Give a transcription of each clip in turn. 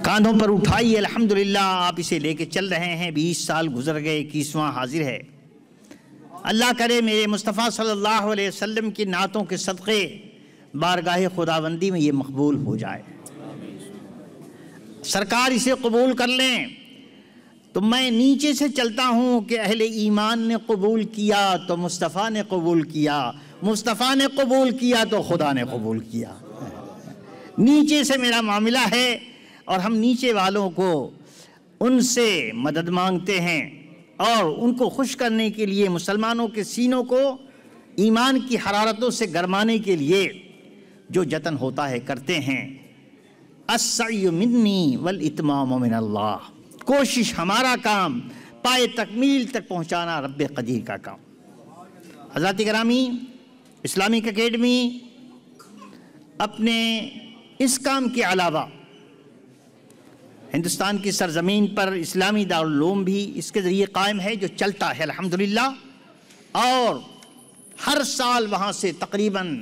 کاندھوں پر اٹھائیے، الحمدللہ آپ اسے لے کے چل رہے ہیں، 20 سال گزر گئے، 21واں حاضر ہے۔ اللہ کرے میرے مصطفیٰ صلی اللہ علیہ وسلم کی نعتوں کے صدقے بارگاہ خداوندی میں یہ مقبول ہو جائے، سرکار اسے قبول کر لیں۔ تو میں نیچے سے چلتا ہوں کہ اہل ایمان نے قبول کیا تو مصطفیٰ نے قبول کیا، مصطفیٰ نے قبول کیا تو خدا نے قبول کیا۔ نیچے سے میرا معاملہ ہے اور ہم نیچے والوں کو ان سے مدد مانگتے ہیں اور ان کو خوش کرنے کے لیے، مسلمانوں کے سینوں کو ایمان کی حرارتوں سے گرمانے کے لیے جو جتن ہوتا ہے کرتے ہیں۔ السعی منی والاتمام من اللہ، کوشش ہمارا کام، پائے تکمیل تک پہنچانا رب قدیر کا کام۔ حضرات گرامی، اسلامک اکیڈمی اپنے اس کام کے علاوہ ہندوستان کی سرزمین پر اسلامی دارالعلوم بھی اس کے ذریعے قائم ہے، جو چلتا ہے الحمدللہ، اور ہر سال وہاں سے تقریباً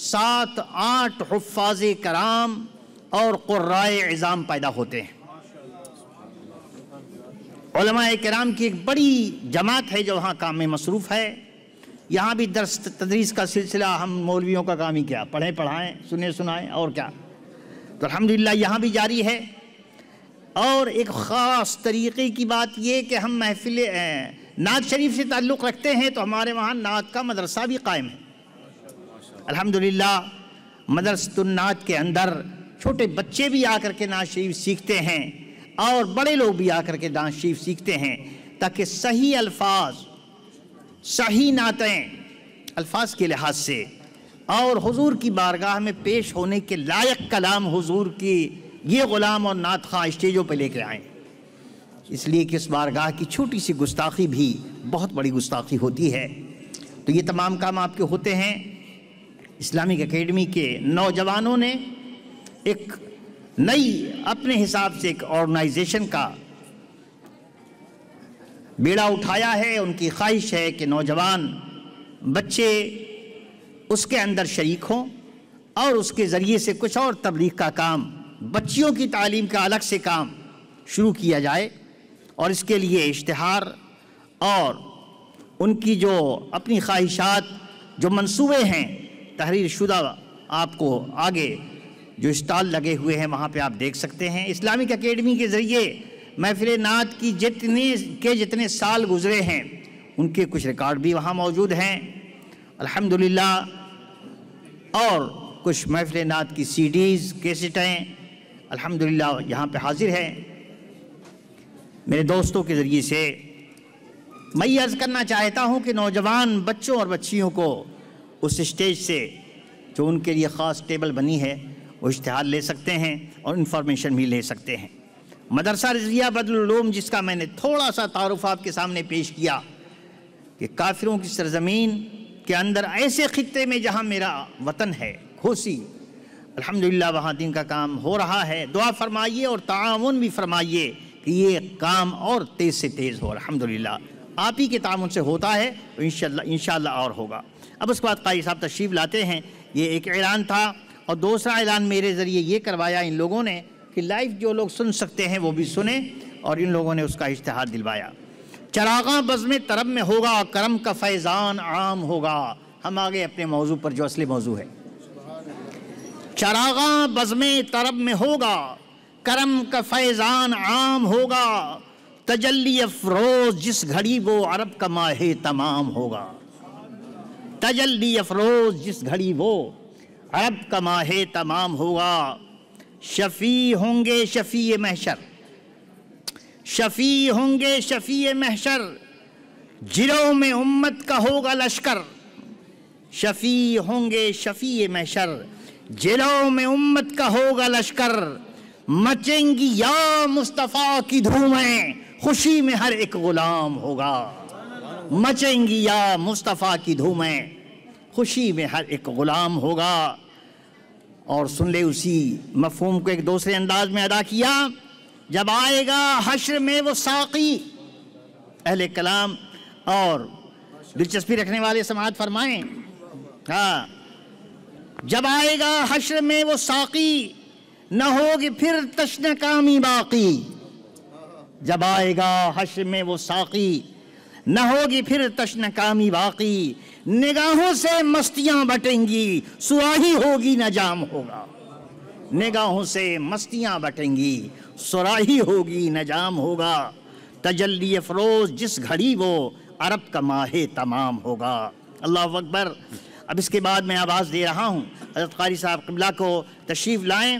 7-8 حفاظ کرام اور قرائے عظام پیدا ہوتے ہیں۔ علماء کرام کی ایک بڑی جماعت ہے جو وہاں کام میں مصروف ہے۔ یہاں بھی درس تدریس کا سلسلہ، ہم مولویوں کا کام ہی کیا، پڑھیں پڑھائیں، سنیں سنائیں، اور کیا، تو الحمدللہ یہاں بھی جاری ہے۔ اور ایک خاص طریقے کی بات یہ کہ ہم محفل نعت شریف سے تعلق رکھتے ہیں، تو ہمارے وہاں نعت کا مدرسہ بھی قائم ہے الحمدللہ۔ مدرسۃ النعت کے اندر چھوٹے بچے بھی آ کر کے نعت شریف سیکھتے ہیں اور بڑے لوگ بھی آ کر کے نعت شریف سیکھتے ہیں، تاکہ صحیح الفاظ، صحیح نعتیں الفاظ کے لحاظ سے اور حضور کی بارگاہ میں پیش ہونے کے لائق کلام حضور کی یہ غلام اور نعت خواہ اسٹیجوں پہ لے کے آئیں، اس لیے کہ اس بارگاہ کی چھوٹی سی گستاخی بھی بہت بڑی گستاخی ہوتی ہے۔ تو یہ تمام کام آپ کے ہوتے ہیں۔ اسلامک اکیڈمی کے نوجوانوں نے ایک نئی اپنے حساب سے ایک آرگنائزیشن کا بیڑا اٹھایا ہے۔ ان کی خواہش ہے کہ نوجوان بچے اس کے اندر شریک ہوں اور اس کے ذریعے سے کچھ اور تبلیغ کا کام، بچیوں کی تعلیم کا الگ سے کام شروع کیا جائے، اور اس کے لیے اشتہار اور ان کی جو اپنی خواہشات، جو منصوبے ہیں تحریر شدہ، آپ کو آگے جو اسٹال لگے ہوئے ہیں وہاں پہ آپ دیکھ سکتے ہیں۔ اسلامک اکیڈمی کے ذریعے محفل نعت کی جتنے سال گزرے ہیں ان کے کچھ ریکارڈ بھی وہاں موجود ہیں الحمدللہ، اور کچھ محفل نعت کی CDs، کیسٹیں الحمدللہ یہاں پہ حاضر ہیں۔ میرے دوستوں کے ذریعے سے میں یہ عرض کرنا چاہتا ہوں کہ نوجوان بچوں اور بچیوں کو اس اسٹیج سے جو ان کے لیے خاص ٹیبل بنی ہے وہ اشتہار لے سکتے ہیں اور انفارمیشن بھی لے سکتے ہیں۔ مدرسہ رضویہ بدر العلوم، جس کا میں نے تھوڑا سا تعارف آپ کے سامنے پیش کیا، کہ کافروں کی سرزمین کے اندر ایسے خطے میں جہاں میرا وطن ہے گھوسی، الحمدللہ وہاں دین کا کام ہو رہا ہے۔ دعا فرمائیے اور تعاون بھی فرمائیے کہ یہ کام اور تیز سے تیز ہو، الحمدللہ آپ ہی کے تعاون سے ہوتا ہے، تو انشاءاللہ اور ہوگا۔ اب اس کے بعد قاری صاحب تشریف لاتے ہیں۔ یہ ایک اعلان تھا، اور دوسرا اعلان میرے ذریعے یہ کروایا ان لوگوں نے کہ لائیو جو لوگ سن سکتے ہیں وہ بھی سنیں، اور ان لوگوں نے اس کا اشتہار دلوایا۔ چراغاں بزم طرب میں ہوگا، کرم کا فیضان عام ہوگا۔ ہم آگے اپنے موضوع پر جو اصلی موضوع ہے۔ چراغاں بزم طرب میں ہوگا، کرم کا فیضان عام ہوگا، تجلی افروز جس گھڑی وہ عرب کا ماہ تمام ہوگا۔ تجلی افروز جس گھڑی وہ عرب کا ماہ تمام ہوگا۔ شفیع ہوں گے شفیع محشر، شفیع ہوں گے شفیع محشر، جلوں میں امت کا ہوگا لشکر۔ شفیع ہوں گے شفیع محشر، جلوں میں امت کا ہوگا لشکر۔ مچیں گی یا مصطفیٰ کی دھومیں، خوشی میں ہر ایک غلام ہوگا۔ مچیں گی یا مصطفیٰ کی دھومیں، خوشی میں ہر ایک غلام ہوگا۔ اور سن لے اسی مفہوم کو ایک دوسرے انداز میں ادا کیا۔ جب آئے گا حشر میں وہ ساقی، اہل کلام اور دلچسپی رکھنے والے سماعت فرمائیں، جب آئے گا حشر میں وہ ساقی، نہ ہوگی پھر تشنہ کامی باقی، جب آئے گا حشر میں وہ ساقی، نہ ہوگی پھر تشنہ کامی باقی، نگاہوں سے مستیاں بٹیں گی، سراہی ہوگی نہ جام ہوگا، نگاہوں سے مستیاں بٹیں گی، سراہی ہوگی نہ جام ہوگا، تجلی افروز جس گھڑی وہ عرب کا ماہ تمام ہوگا۔ اللہ اکبر۔ اب اس کے بعد میں آواز دے رہا ہوں، حضرت قاری صاحب قبلہ کو تشریف لائیں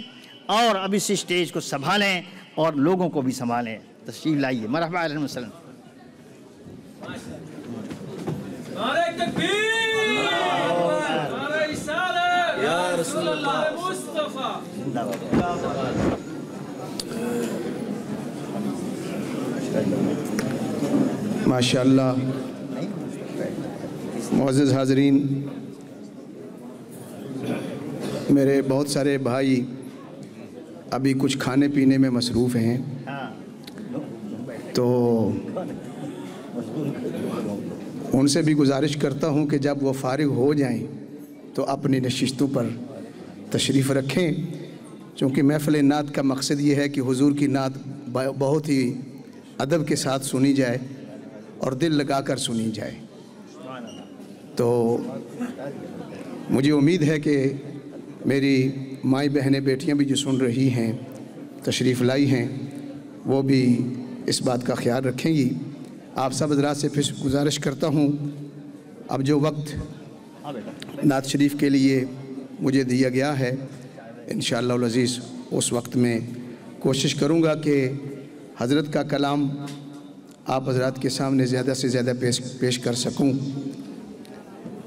اور اب اس اسٹیج کو سنبھالیں اور لوگوں کو بھی سنبھالیں۔ تشریف لائیے۔ مرحبا علیہ وسلم۔ نعرہ تکبیر، نعرہ رسالت، یا رسول اللہ مصطفیٰ۔ ماشاءاللہ معزز حاضرین، میرے بہت سارے بھائی ابھی کچھ کھانے پینے میں مصروف ہیں، تو ان سے بھی گزارش کرتا ہوں کہ جب وہ فارغ ہو جائیں تو اپنی نشستوں پر تشریف رکھیں، چونکہ محفل نعت کا مقصد یہ ہے کہ حضور کی نعت بہت ہی ادب کے ساتھ سنی جائے اور دل لگا کر سنی جائے۔ تو مجھے امید ہے کہ میری مائیں بہنیں بیٹیاں بھی جو سن رہی ہیں، تشریف لائی ہیں، وہ بھی اس بات کا خیال رکھیں گی۔ آپ سب حضرات سے پھر گزارش کرتا ہوں، اب جو وقت نعت شریف کے لیے مجھے دیا گیا ہے، انشاءاللہ العزیز اس وقت میں کوشش کروں گا کہ حضرت کا کلام آپ حضرات کے سامنے زیادہ سے زیادہ پیش کر سکوں۔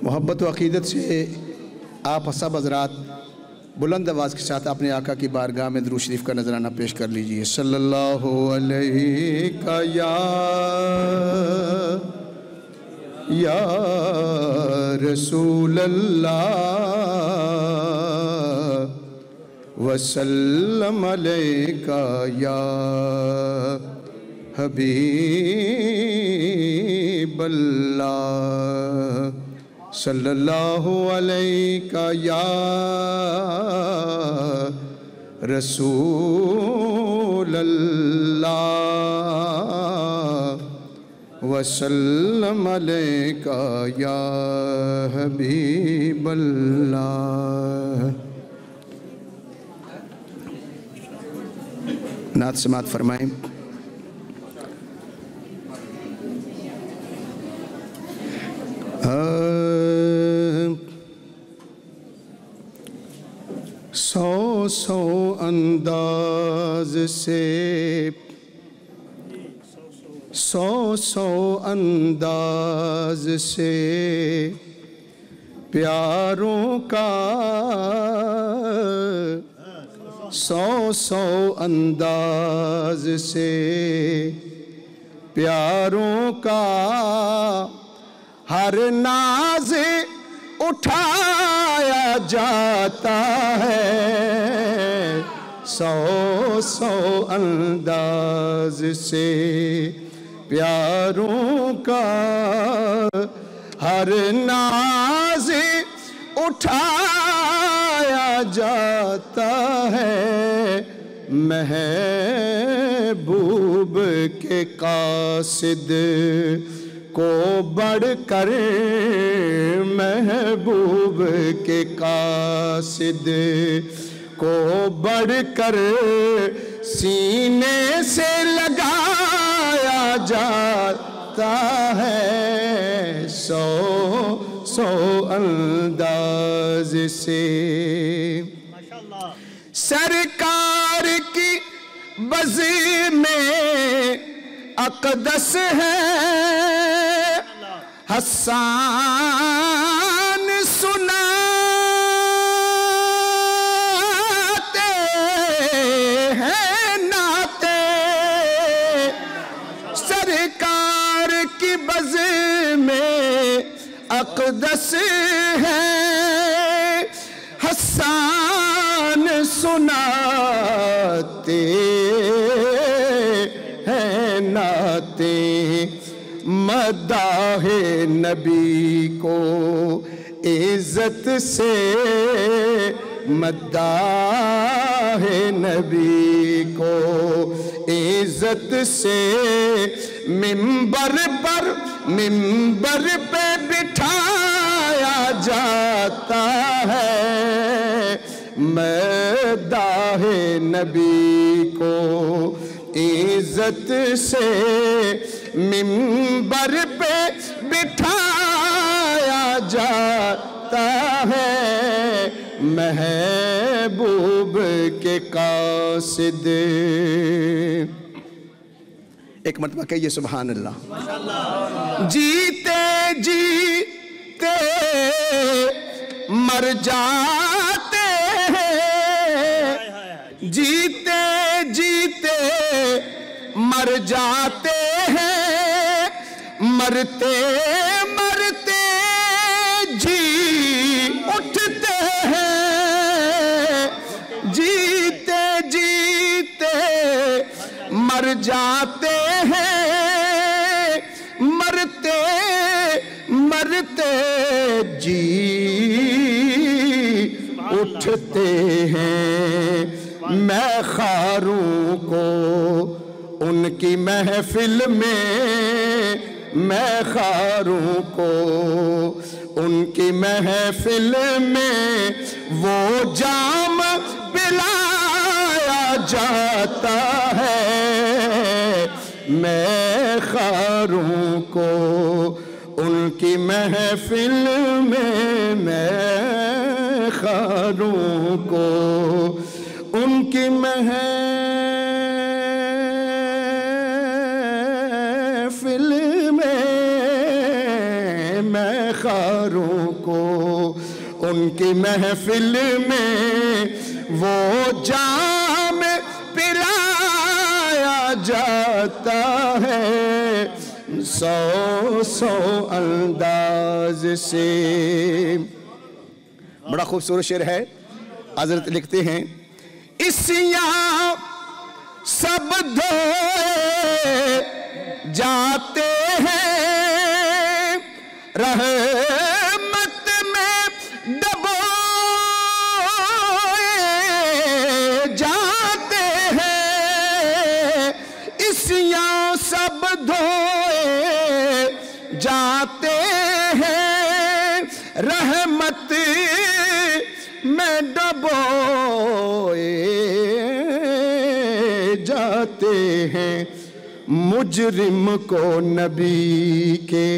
محبت و عقیدت سے آپ سب حضرات بلند آواز کے ساتھ اپنے آقا کی بارگاہ میں درود شریف کا نذرانہ پیش کر لیجئے۔ صلی اللہ علیہ یا رسول اللہ وسلم علیک یا حبیب اللہ، صلی اللہ علیہ یا رسول اللہ وسلم علیک یا حبیب اللہ۔ نعت سماعت فرمائیں۔ سو سو انداز سے، سو سو انداز سے پیاروں کا، سو سو انداز سے پیاروں کا ہر ناز اٹھایا جاتا ہے، سو سو انداز سے پیاروں کا ہر ناز اٹھایا جاتا ہے، محبوب کے قاصد کو بڑھ کر، محبوب کے قاصد کو بڑھ کر سینے سے لگایا جاتا ہے، سو سو انداز سے سرکار کی بزم میں اقدس ہے، حسان سناتے ہیں نعتیں، سرکار کی بزم میں اقدس ہے، حسان سناتے ہیں نعتیں، مداح نبی کو عزت سے مداح نبی کو عزت سے منبر پہ بٹھایا جاتا ہے، مداح نبی کو عزت سے منبر پہ بٹھایا جاتا ہے، محبوب کے قاصد۔ ایک مرتبہ کہیے سبحان اللہ۔ جیتے جیتے مر جاتے ہیں، جیتے جیتے مر جاتے ہیں، مرتے مرتے جی اٹھتے ہیں، جیتے جیتے مر جاتے ہیں، مرتے مرتے جی اٹھتے ہیں۔ میں خاروں کو ان کی محفل میں، میں خاروں کو ان کی محفل میں وہ جام پلایا جاتا ہے، میں خاروں کو ان کی محفل میں، میں خاروں کو ان کی محفل میں، میں خاروں کو ان کی محفل میں وہ جام پلایا جاتا ہے، سو سو انداز سے۔ بڑا خوبصورت شعر ہے۔ حضرت لکھتے ہیں، اسیاں سب دھوئے جاتے ہیں، رحمت میں ڈبوئے جاتے ہیں، اسیاں سب دھوئے جاتے ہیں، رحمت میں ڈبوئے جاتے ہیں، مجرم کو نبی کے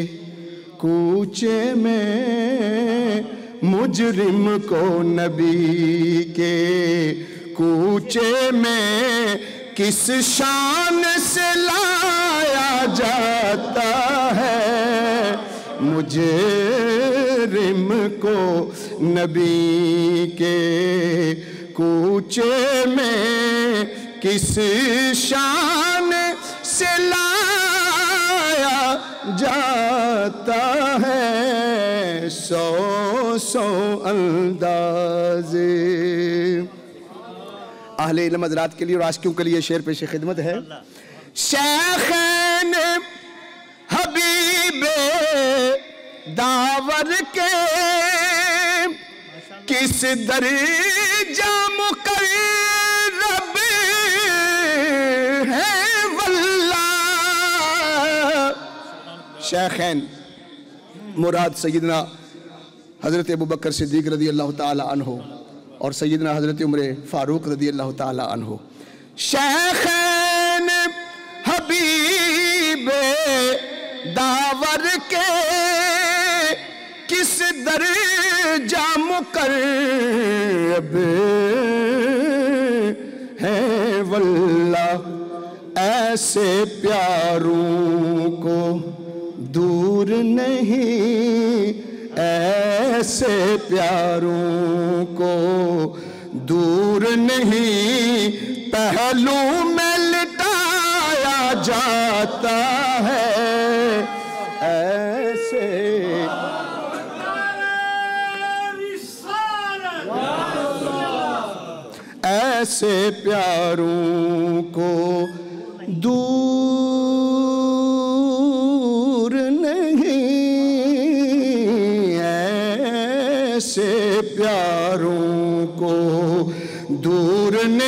کوچے میں، مجرم کو نبی کے کوچے میں کس شان سے لایا جاتا ہے، مجرم کو نبی کے کوچے میں کس شان سے لایا جاتا ہے، سو سو انداز۔ اہل علم حضرات کے لیے اور عاشقوں کے لیے شعر پیش خدمت ہے۔ شیخین حبیب داور کے کس درجہ مقرب ہے واللہ۔ شیخین مراد سیدنا حضرت ابوبکر صدیق رضی اللہ تعالی عنہ اور سیدنا حضرت عمر فاروق رضی اللہ تعالی عنہ۔ شیخین حبیب داور کے کس درجہ مقرب ہے واللہ، ایسے پیاروں کو دور نہیں، ایسے پیاروں کو دور نہیں، پہلو میں لٹایا جاتا ہے، ایسے ایسے پیاروں کو دور نہیں، ایسے پیاروں کو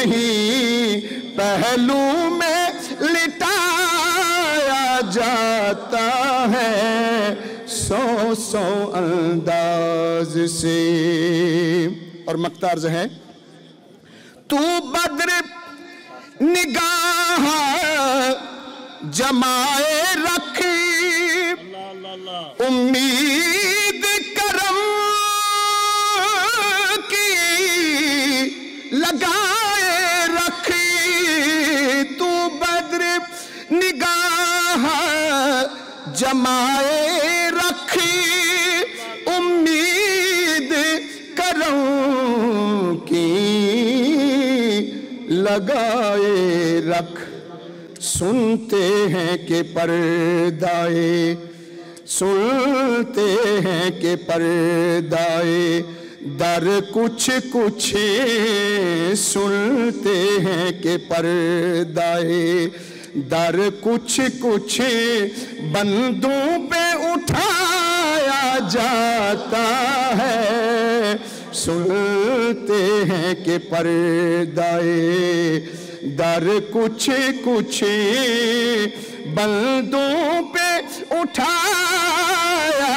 نہیں پہلو میں لٹایا جاتا ہے سو سو انداز سے. اور مقطع عرض ہے تو بدر نگاہ جمائے رکھ امید کرم کی لگائے رکھ. تو بدر نگاہ جمائے رکھ امید کرم کی لگائے رکھ. سنتے ہیں کہ پردائے سنتے ہیں کہ پردائے در کچھ کچھ سنتے ہیں کہ پردائے در کچھ کچھ بندوں پہ اٹھایا جاتا ہے. سنتے ہیں کہ پردائے در کچھ کچھ بندوں پہ اٹھایا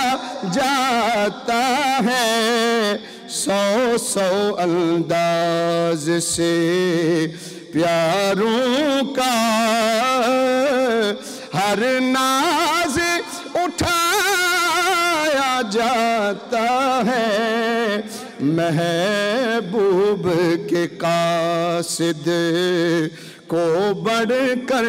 جاتا ہے سو سو انداز سے. پیاروں کا ہر ناز اٹھایا جاتا ہے محبوب کے قاصد کو بڑھ کر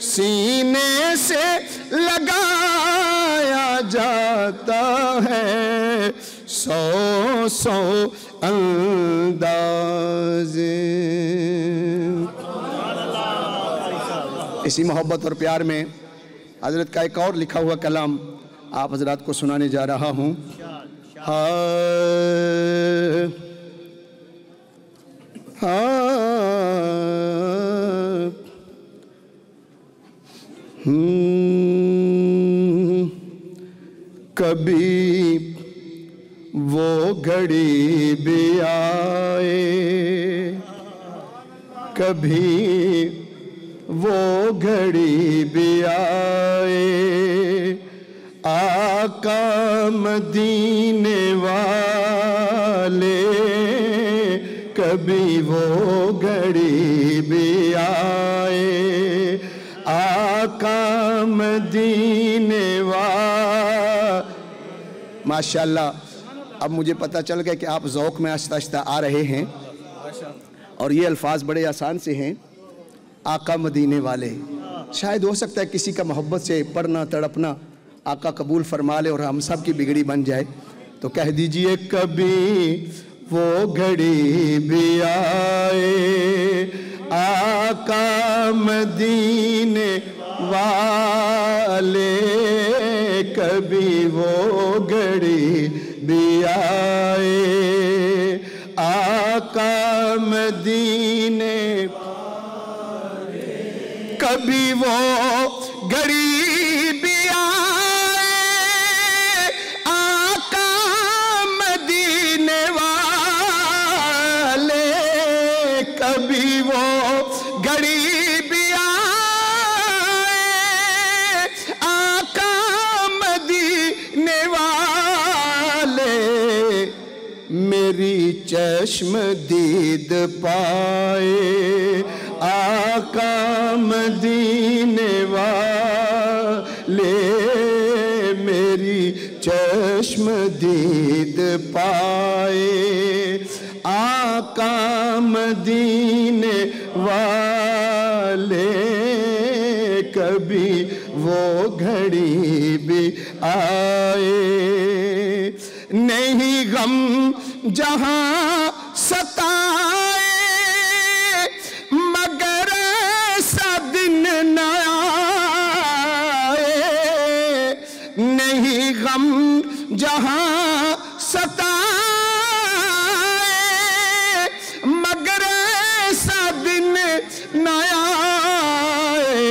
سینے سے لگایا جاتا ہے سو سو انداز. اسی محبت اور پیار میں حضرت کا ایک اور لکھا ہوا کلام آپ حضرات کو سنانے جا رہا ہوں. کبھی وہ گھڑی بھی آئے کبھی وہ گھڑی بھی آئے آقا مدینے والے کبھی وہ گھڑی بھی آئے آقا مدینے والے. ماشاءاللہ اب مجھے پتہ چل گیا کہ آپ ذوق میں آہستہ آہستہ آ رہے ہیں اور یہ الفاظ بڑے آسان سے ہیں آقا مدینے والے. شاید ہو سکتا ہے کسی کا محبت سے پڑھنا تڑپنا آقا قبول فرما لے اور ہم سب کی بگڑی بن جائے تو کہہ دیجئے کبھی وہ گھڑی بھی آئے آقا مدینے والے کبھی وہ گھڑی بھی آئے آقا مدینے کبھی وہ گھڑی بھی آئے آقا مدینے والے کبھی وہ گھڑی بھی آئے آقا مدینے والے میری چشم دید پائے آقا مدینے والے میری چشم دید پائے آقا مدینے والے کبھی وہ گھڑی بھی آئے نہیں غم جہاں ستائے مگر ایسا دن نہ آئے نہیں غم جہاں ستائے مگر ایسا دن نہ آئے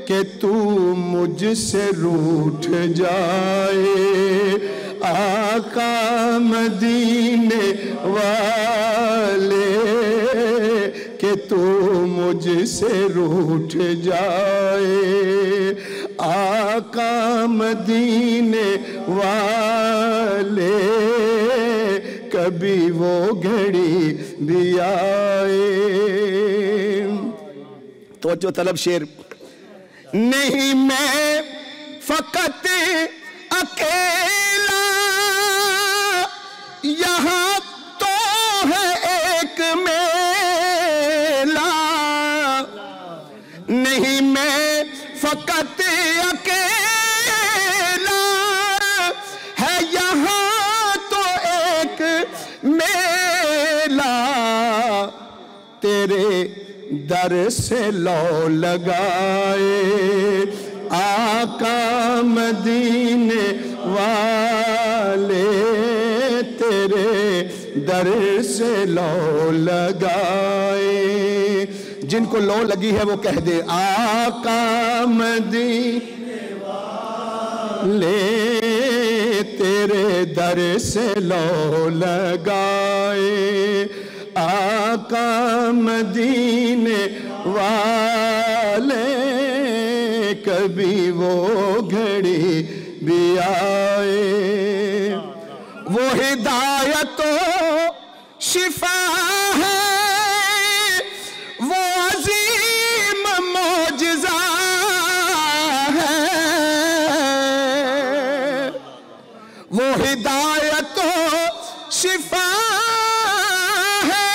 کہ تو مجھ سے روٹھ جائے آقا مدینے والے کہ تو مجھ سے روٹھ جائے، آقا مدینے والے کبھی وہ گھڑی بھی آئے۔ توجہ طلب شعر، نہیں میں فقط اکیلا یہاں تو ہے ایک میلہ، نہیں میں فقط اکیلا ہے یہاں تو ایک میلہ، تیرے در سے لو لگائے آقا مدینے والے، تیرے در سے لو لگائے۔ جن کو لو لگی ہے وہ کہہ دے آقا مدینے والے تیرے در سے لو لگائے، آقا مدینے والے کبھی وہ گھڑی بھی آئے۔ وہ ہدایت و شفا ہے، وہ عظیم معجزہ ہے، وہ ہدایت و شفا ہے،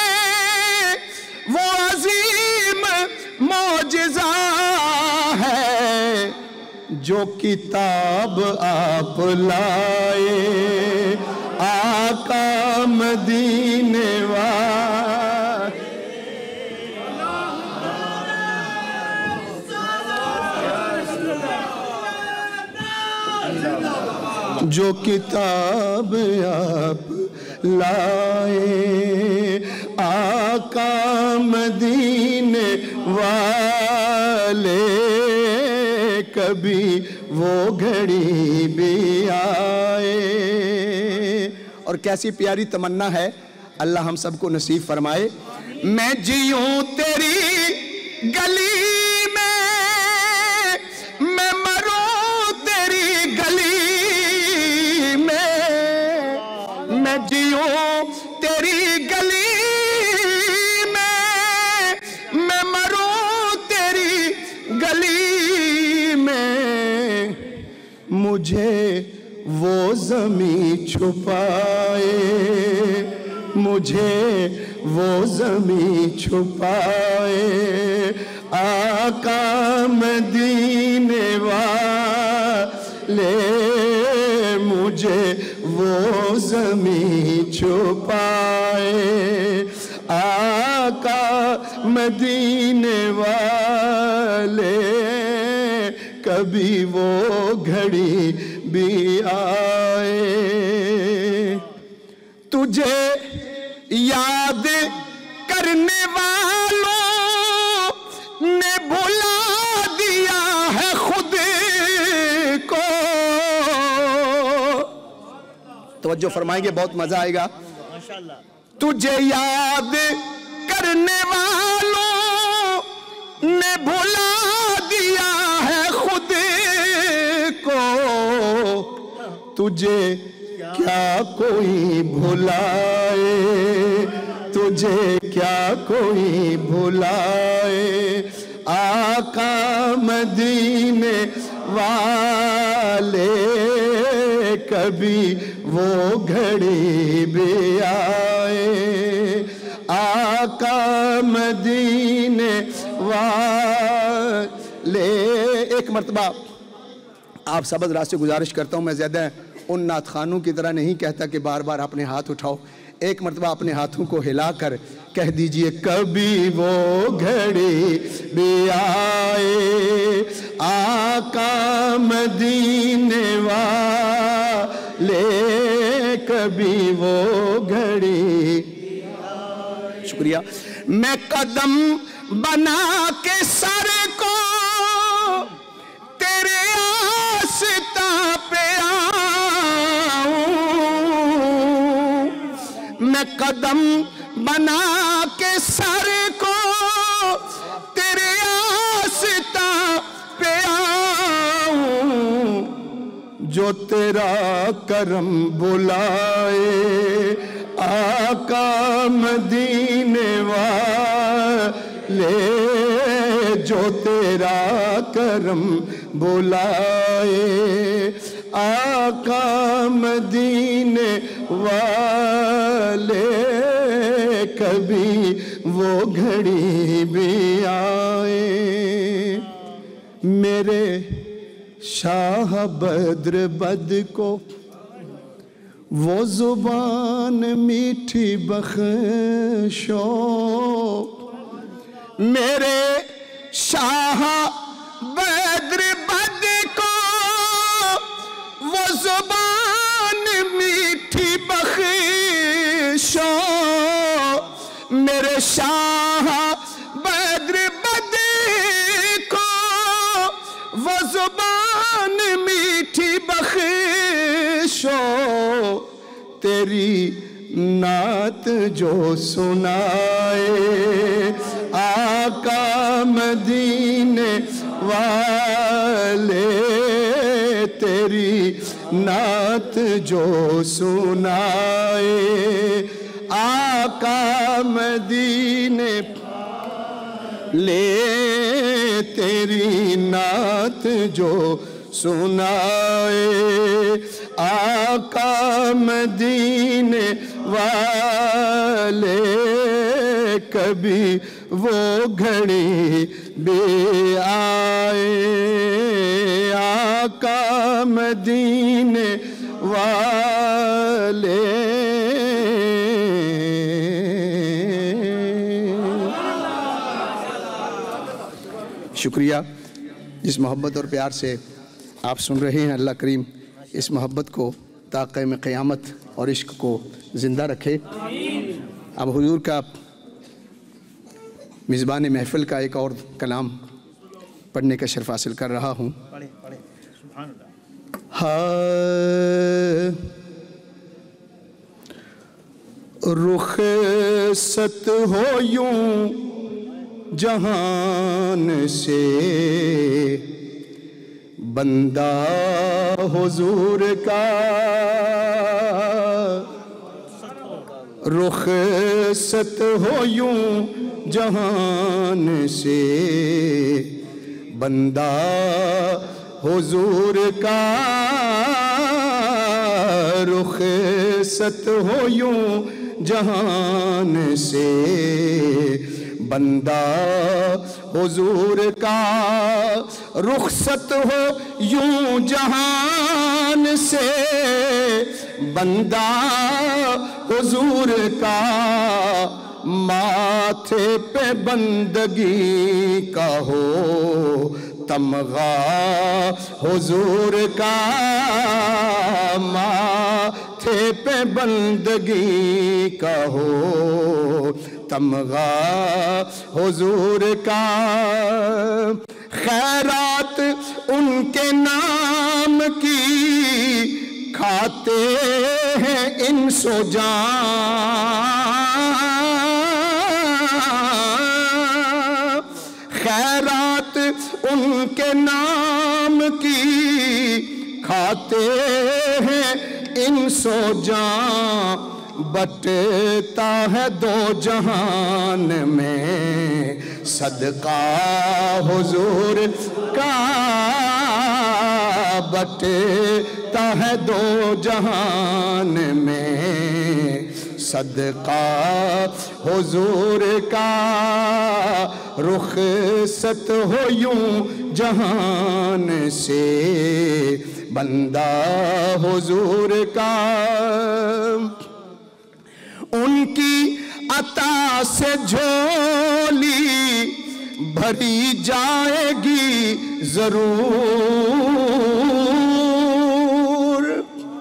وہ عظیم معجزہ ہے، جو کتاب آپ لائے آقا مدینے والے، جو کتاب آپ لائے آقا مدینے والے کبھی وہ گھڑی بھی آئے۔ اور کیسی پیاری تمنا ہے، اللہ ہم سب کو نصیب فرمائے۔ میں جیوں تیری گلی میں، میں مروں تیری گلی میں، میں جیوں تیری گلی میں، میں مروں تیری گلی میں، مجھے وہ زمین چھپائے، مجھے وہ زمین چھپائے، آقا مدینے والے مجھے وہ زمین چھپائے، آقا مدینے والے کبھی وہ گھڑی بھی آئے۔ تجھے یاد کرنے والوں نے بھلا دیا ہے خود کو۔ توجہ فرمائیں گے، بہت مزہ آئے گا۔ تجھے یاد کرنے والوں نے بھلا دیا ہے خود کو، تجھے کیا کوئی بھلائے، تجھے کیا کوئی بھلائے، آقا مدینے والے کبھی وہ گھڑی بھی آئے، آقا مدینے والے۔ ایک مرتبہ آپ سب حضرات سے گزارش کرتا ہوں، میں زیادہ ان نعت خوانوں کی طرح نہیں کہتا کہ بار بار اپنے ہاتھ اٹھاؤ، ایک مرتبہ اپنے ہاتھوں کو ہلا کر کہہ دیجئے کبھی وہ گھڑی بھی آئے، آقا مدینے والے کبھی وہ گھڑی۔ شکریہ۔ میں قدم بنا کے سر کو تیرے آستاں پہ آؤں، میں قدم بنا کے سر کو جو تیرا کرم بلائے آقا مدینے والے جو تیرا کرم بلائے آقا مدینے والے کبھی وہ گھڑی بھی آئے میرے شاہ بدر بد کو وہ زبان میٹھی بخشو میرے شاہ بدر بد کو وہ زبان میٹھی بخشو میرے شاہ بدر بد کو وہ زبان میٹھی بخشو تیری نعت جو سنائے آقا مدینے والے تیری نعت جو سنائے آقا مدینے لے تیری نعت جو سنائے آقا مدینے والے کبھی وہ گھڑی بھی آئے آقا مدینے والے شکریہ جس محبت اور پیار سے آپ سن رہے ہیں اللہ کریم اس محبت کو تا قیام قیامت اور عشق کو زندہ رکھے اب حضور کا میزبان محفل کا ایک اور کلام پڑھنے کا شرف حاصل کر رہا ہوں رخصت ہو یوں جہان سے بندہ حضور کا رخصت ہو یوں جہان سے بندہ حضور کا رخصت ہو یوں جہان سے بندہ حضور کا رخصت ہو یوں جہان سے بندہ حضور کا ماتھے پہ بندگی کا ہو تمغہ حضور کا ماتھے پہ بندگی کا ہو تمغہ حضور کا خیرات ان کے نام کی کھاتے ہیں انس و جان خیرات ان کے نام کی کھاتے ہیں انس و جان بٹتا ہے دو جہان میں صدقہ حضور کا بٹتا ہے دو جہان میں صدقہ حضور کا رخصت ہو یوں جہان سے بندہ حضور کا ان کی عطا سے جھولی بھری جائے گی ضرور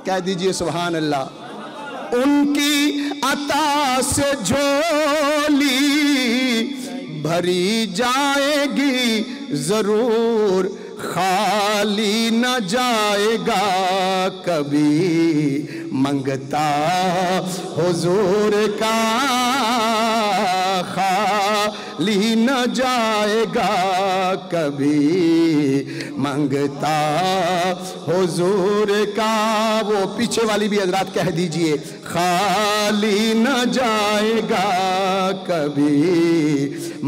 کہہ دیجئے سبحان اللہ ان کی عطا سے جھولی بھری جائے گی ضرور خالی نہ جائے گا کبھی منگتا حضور کا لی نہ جائے گا کبھی منگتا حضور کا. وہ پیچھے والی بھی حضرات کہہ دیجئے خالی نہ جائے گا کبھی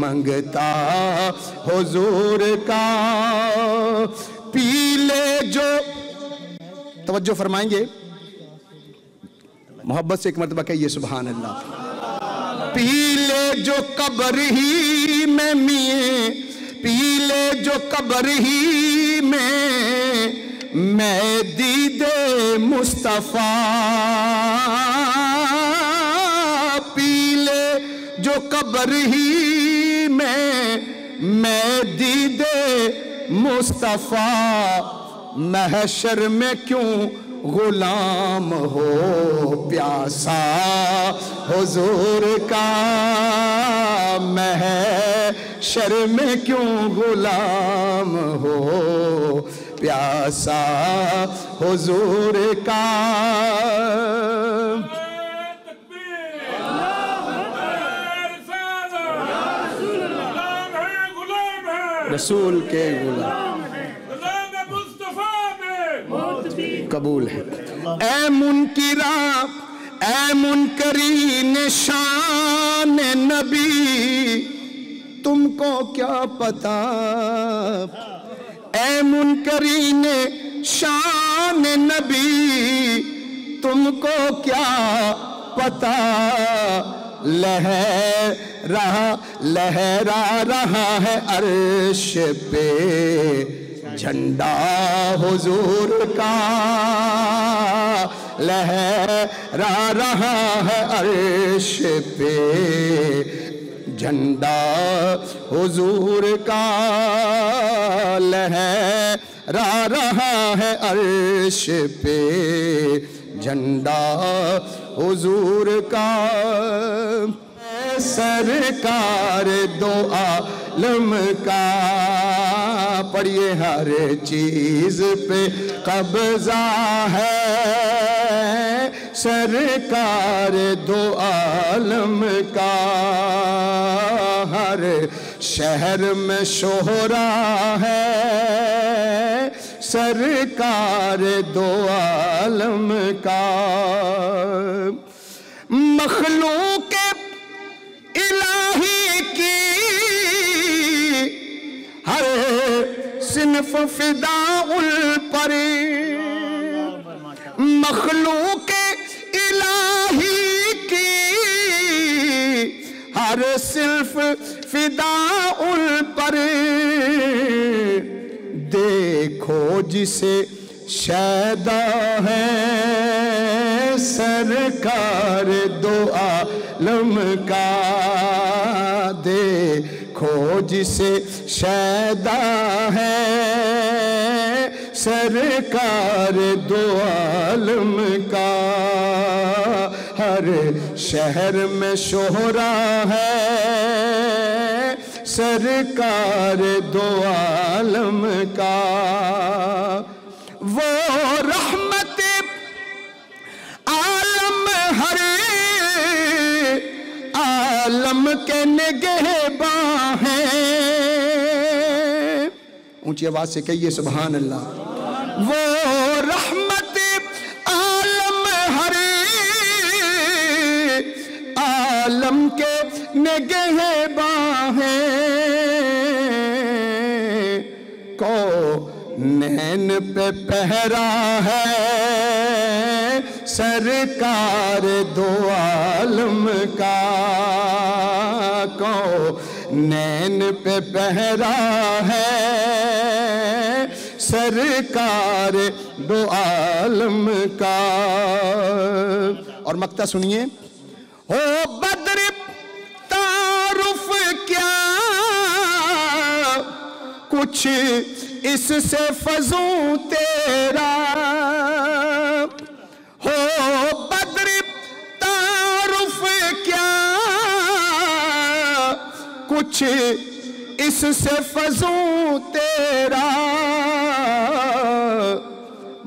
منگتا حضور کا. پی لے جو توجہ فرمائیں گے محبت سے ایک مرتبہ کہیے سبحان اللہ. پی لے جو قبر ہی میں میے پی لے جو قبر ہی میں دید مصطفیٰ. پی لے جو قبر ہی میں دید مصطفیٰ. محشر میں کیوں غلام ہو پیاسا حضور کا. محشر میں کیوں غلام ہو پیاسا حضور کا. رسول کے غلام قبول ہے. اے منکرین شان نبی تم کو کیا پتا. اے منکرین شان نبی تم کو کیا پتا. لہرا رہا ہے عرش پہ جھنڈا حضور کا. لہرا رہا ہے عرش پہ جھنڈا حضور کا. لہرا رہا ہے عرش پہ جھنڈا حضور کا. سرکار دو عالم کا پڑھیے ہر چیز پہ قبضہ ہے. سرکار دو عالم کا ہر شہر میں شہرا ہے. سرکار دو عالم کا. مخلوق الہی کی ہر صنف فداء پر. مخلوق الہی کی ہر صنف فداء پر. دیکھو جسے شیدا ہے سرکار دو عالم کا. دیکھو جسے شیدا ہے سرکار دو عالم کا. ہر شہر میں شہرا ہے سرکار دو عالم کا. وہ رحمت عالم ہر عالم کے نگہباں ہیں. اونچی آواز سے کہیے سبحان اللہ. وہ رحمت عالم ہر عالم کے نگہباں ہیں. کونین پہ پہرا ہے سرکار دو عالم کا. کونین پہ پہرا ہے سرکار دو عالم کا. اور مقطع سنیے. ہو بدر تعارف کیا کچھ اس سے فضوں تیرا. ہو بدر تعارف کیا کچھ اس سے فضوں تیرا.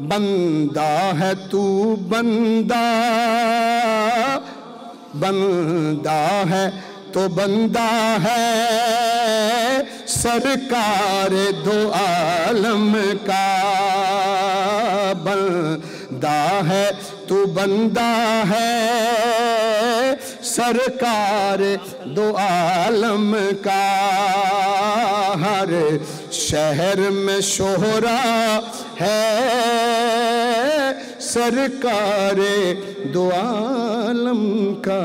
بندہ ہے تو بندہ بندہ ہے تو بندہ ہے سرکار دو عالم کا، بندہ ہے تو بندہ ہے سرکار دو عالم کا، ہر شہر میں شہرا ہے سرکار دو عالم کا۔